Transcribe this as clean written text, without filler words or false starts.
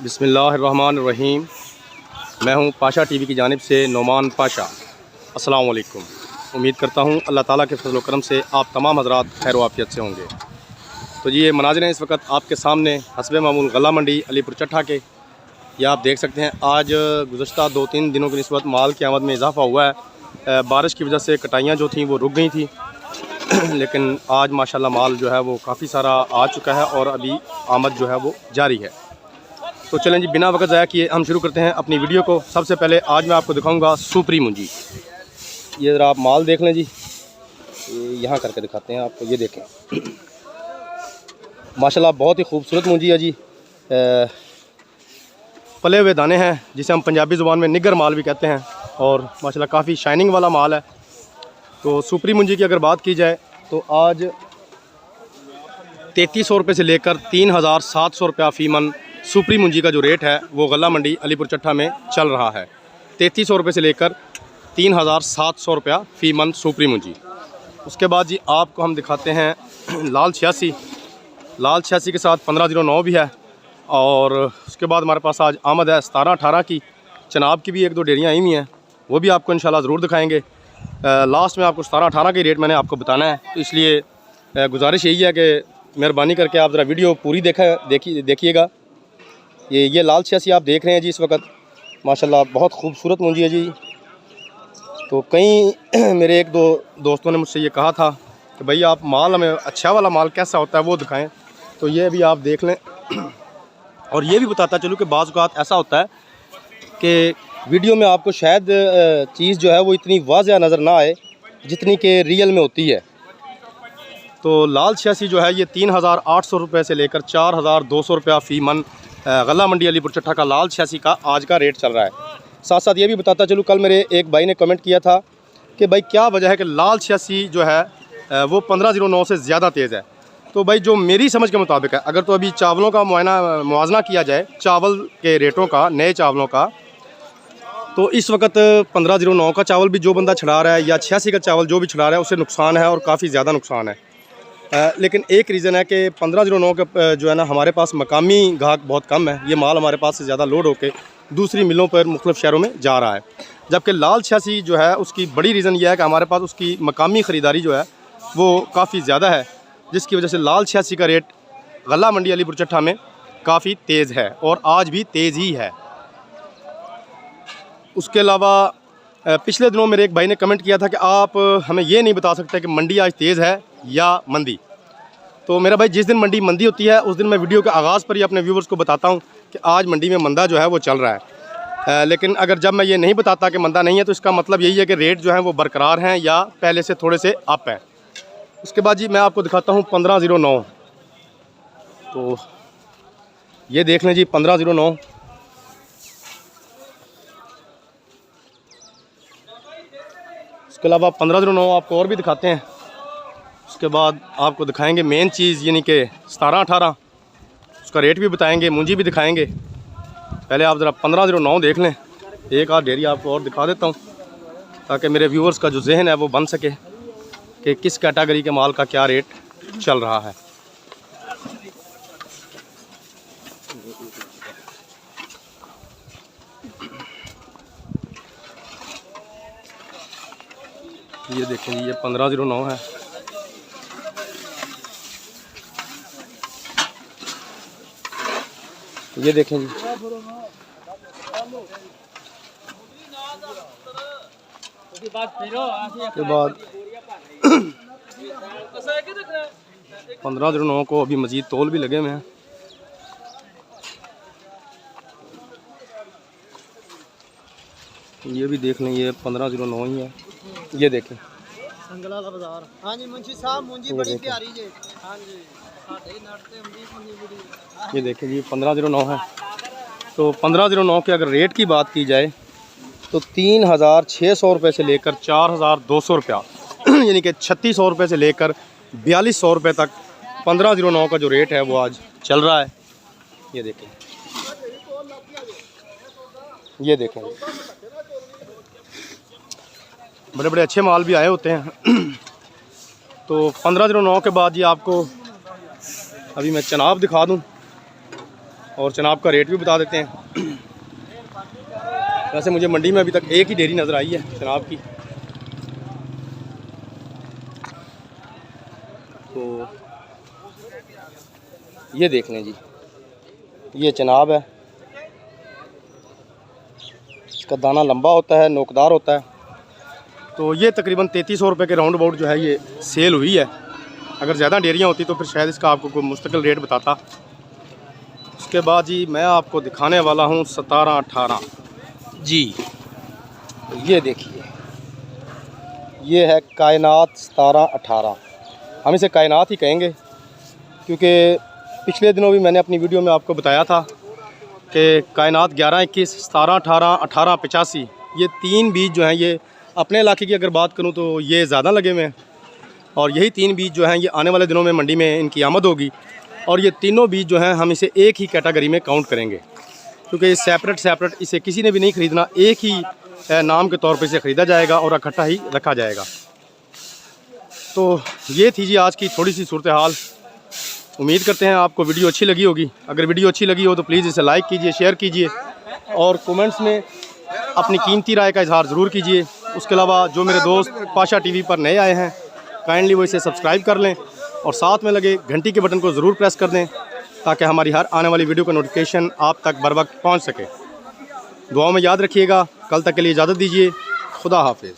बिस्मिल्लाहिर्रहमानिर्रहीम। मैं हूं पाशा टीवी की जानिब से नोमान पाशा। अस्सलाम वालेकुम। उम्मीद करता हूं अल्लाह ताला के फजल व करम से आप तमाम हज़रात खैर वाफ़ियत से होंगे। तो ये मनाज़िर हैं इस वक्त आपके सामने हस्बे मामूल गला मंडी अलीपुर चट्ठा के। ये आप देख सकते हैं आज गुज़श्ता 2-3 दिनों की निस्बत माल की आमद में इजाफ़ा हुआ है। बारिश की वजह से कटाइयाँ जो थीं वो रुक गई थी लेकिन आज माशाल्लाह माल जो है वो काफ़ी सारा आ चुका है और अभी आमद जो है वो जारी है। तो चलें जी, बिना वक्त ज़ाया किए हम शुरू करते हैं अपनी वीडियो को। सबसे पहले आज मैं आपको दिखाऊंगा सुपरी मुंजी। ये ज़रा आप माल देख लें जी, यहाँ करके दिखाते हैं आपको। ये देखें माशाल्लाह बहुत ही खूबसूरत मुंजी है जी। पले हुए दाने हैं जिसे हम पंजाबी ज़ुबान में निगर माल भी कहते हैं और माशाल्लाह काफ़ी शाइनिंग वाला माल है। तो सुपरी मुंजी की अगर बात की जाए तो आज 3300 रुपये से लेकर 3700 रुपया फ़ी मन सुपरी मुंजी का जो रेट है वो गला मंडी अलीपुर चट्ठा में चल रहा है। 3300 रुपये से लेकर 3700 रुपया फ़ी मन सुपरी मुंजी। उसके बाद जी आपको हम दिखाते हैं लाल 86। लाल 86 के साथ 1509 भी है और उसके बाद हमारे पास आज आमद है 17-18 की। चनाब की भी 1-2 डेरियाँ आई हुई हैं, वो भी आपको इंशाल्लाह ज़रूर दिखाएँगे। लास्ट में आपको 17-18 के रेट मैंने आपको बताना है, तो इसलिए गुजारिश यही है कि मेहरबानी करके आप ज़रा वीडियो पूरी देखिएगा। ये लाल 86 आप देख रहे हैं जी इस वक्त, माशाल्लाह बहुत खूबसूरत मुंजी है जी। तो कई मेरे 1-2 दोस्तों ने मुझसे ये कहा था कि भाई आप माल हमें अच्छा वाला माल कैसा होता है वो दिखाएं, तो ये भी आप देख लें। और ये भी बताता चलूँ कि बाज़ औक़ात ऐसा होता है कि वीडियो में आपको शायद चीज़ जो है वो इतनी वाज़ेह नज़र ना आए जितनी कि रियल में होती है। तो लाल 86 जो है ये 3800 रुपये से लेकर 4200 रुपया फ़ी मन गला मंडी अलीपुर चट्ठा का लाल 86 का आज का रेट चल रहा है। साथ साथ ये भी बताता चलूँ, कल मेरे एक भाई ने कमेंट किया था कि भाई क्या वजह है कि लाल 86 जो है वो 1509 से ज़्यादा तेज़ है। तो भाई जो मेरी समझ के मुताबिक है, अगर तो अभी चावलों का मुआवजना किया जाए चावल के रेटों का, नए चावलों का, तो इस वक्त 1509 का चावल भी जो बंदा छड़ा रहा है या 86 का चावल जो भी छड़ा रहा है उसे नुकसान है और काफ़ी ज़्यादा नुकसान है। लेकिन एक रीज़न है कि 1509 का जो है ना हमारे पास मकामी गाहक बहुत कम है। ये माल हमारे पास से ज़्यादा लोड होकर दूसरी मिलों पर मुख्तलिफ़ शहरों में जा रहा है। जबकि लाल 86 जो है उसकी बड़ी रीज़न यह है कि हमारे पास उसकी मकामी ख़रीदारी जो है वो काफ़ी ज़्यादा है, जिसकी वजह से लाल 86 का रेट गला मंडी अलीपुर चट्ठा में काफ़ी तेज़ है और आज भी तेज़ ही है। उसके अलावा पिछले दिनों मेरे एक भाई ने कमेंट किया था कि आप हमें ये नहीं बता सकते कि मंडी आज तेज़ है या मंदी। तो मेरा भाई जिस दिन मंडी मंदी होती है उस दिन मैं वीडियो के आगाज़ पर ही अपने व्यूवर्स को बताता हूँ कि आज मंडी में मंदा जो है वो चल रहा है। लेकिन अगर जब मैं ये नहीं बताता कि मंदा नहीं है तो इसका मतलब यही है कि रेट जो है वो बरकरार हैं या पहले से थोड़े से अप हैं। उसके बाद जी मैं आपको दिखाता हूँ 1509। तो ये देख लें जी 1509। उसके अलावा 1509 आपको और भी दिखाते हैं। उसके बाद आपको दिखाएंगे मेन चीज़ यानी कि 17-18, उसका रेट भी बताएंगे, मुंजी भी दिखाएंगे। पहले आप ज़रा 1509 देख लें। एक आध डेरी आपको और दिखा देता हूँ ताकि मेरे व्यूवर्स का जो जहन है वो बन सके कि किस कैटेगरी के माल का क्या रेट चल रहा है। ये देखें जी, ये 1509 है। ये देखें जी, के बाद 1509 को अभी मज़ीद तोल भी लगे हुए हैं। ये भी देख लें, ये 1509 ही है। ये देखें बाजार। हाँ जी मुंशी साहब, मुंजी बड़ी प्यारी है। हाँ जी ये देखें जी 1509 है। तो 1509 के अगर रेट की बात की जाए तो 3600 रुपये से लेकर 4200 रुपया यानी कि 3600 रुपये से लेकर 4200 रुपये तक 1509 का जो रेट है वो आज चल रहा है। ये देखें, ये देखें, बड़े बड़े अच्छे माल भी आए होते हैं। तो 1509 के बाद ये आपको अभी मैं चनाब दिखा दूं। और जनाब का रेट भी बता देते हैं। वैसे मुझे मंडी में अभी तक एक ही डेयरी नज़र आई है जनाब की। तो ये देख लें जी, ये जनाब है, इसका दाना लंबा होता है, नोकदार होता है। तो ये तकरीबन 3300 रुपये के राउंड अबाउट जो है ये सेल हुई है। अगर ज़्यादा डेयरियाँ होती तो फिर शायद इसका आपको कोई मुस्तकिल रेट बताता। उसके बाद जी मैं आपको दिखाने वाला हूँ 17-18 जी। तो ये देखिए, ये है कायनात 17-18। हम इसे कायनात ही कहेंगे क्योंकि पिछले दिनों भी मैंने अपनी वीडियो में आपको बताया था कि कायनात 11-21, 17-18, 18-85 ये 3 बीज जो हैं ये अपने इलाके की अगर बात करूं तो ये ज़्यादा लगे हुए हैं। और यही 3 बीज जो हैं ये आने वाले दिनों में मंडी में इनकी आमद होगी। और ये तीनों बीज जो हैं हम इसे एक ही कैटेगरी में काउंट करेंगे क्योंकि ये सेपरेट इसे किसी ने भी नहीं ख़रीदना, एक ही नाम के तौर पे इसे ख़रीदा जाएगा और इकट्ठा ही रखा जाएगा। तो ये थी जी आज की थोड़ी सी सूरत हाल। उम्मीद करते हैं आपको वीडियो अच्छी लगी होगी। अगर वीडियो अच्छी लगी हो तो प्लीज़ इसे लाइक कीजिए, शेयर कीजिए और कमेंट्स में अपनी कीमती राय का इजहार ज़रूर कीजिए। उसके अलावा जो मेरे दोस्त पाशा टीवी पर नए आए हैं काइंडली वो इसे सब्सक्राइब कर लें और साथ में लगे घंटी के बटन को ज़रूर प्रेस कर दें ताकि हमारी हर आने वाली वीडियो का नोटिफिकेशन आप तक बर वक्त पहुँच सके। दुआओं में याद रखिएगा। कल तक के लिए इजाज़त दीजिए। खुदा हाफिज़।